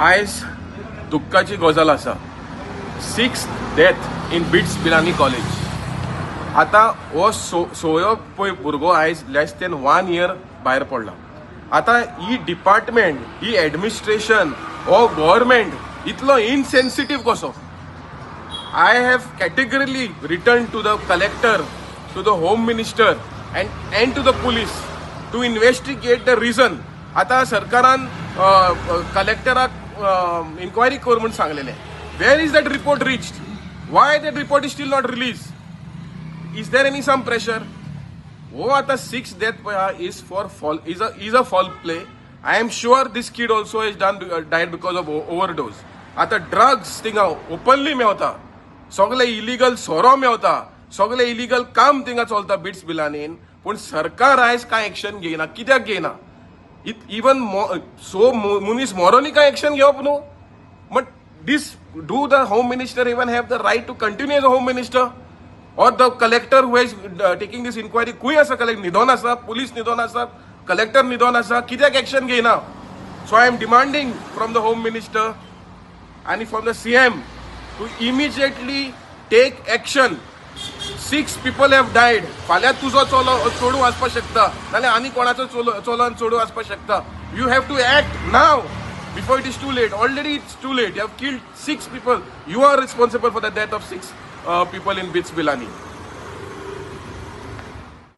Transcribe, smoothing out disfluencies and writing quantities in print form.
आयज दुख्खाची गजाल आसा. 6th death in bits Pilani college. आता हो सोयो पळय भुरगो आयज लेस देन 1 year भायर पडला. आता ही डिपार्टमेंट, ही एडमिनिस्ट्रेशन, हो गव्हर्मेंट इतलो इनसेन्सिटिव्ह कसो? I have categorically written to the collector, to the home minister and to the police to investigate the reason. आता सरकारान कलेक्टराक इन्क्वायरी कर म्हणून सांगलेले. Where is that report reached? Why that report is still not released? Is there any some pressure? Oh, आता 6th death is a foul play. I am sure this kid also has died because of overdose. आता drugs थिंगा openly Mewat, सगळे illegal सोरो मेवता, सगळे illegal काम थिंगा चलता bits पिलानीन. पण सरकार आयज काय एक्शन घेयना. कित्याक घेयना? इवन सो मुनीस मोरोनी काय एक्शन घेवप न्हू. But do the home minister even have the right to continue as a home minister? Or the collector who is taking this inquiry खूंय आसा? कलेक्टर न्हिदोन आसा, पुलीस न्हिदोन आसा, कलेक्टर न्हिदोन आसा. कित्याक एक्शन घेयना? So I am demanding from the home minister and from the CM to immediately take action. 6 people have died. फाल्यां तुजो चोडू आसपाक शकता, नाल्यार आनी कोणाचो चोलन चोडू आसपाक शकता. You have to act now before it is too late. Already it's too late. You have killed 6 people. You are responsible for the death of 6 people in Bits Pilani.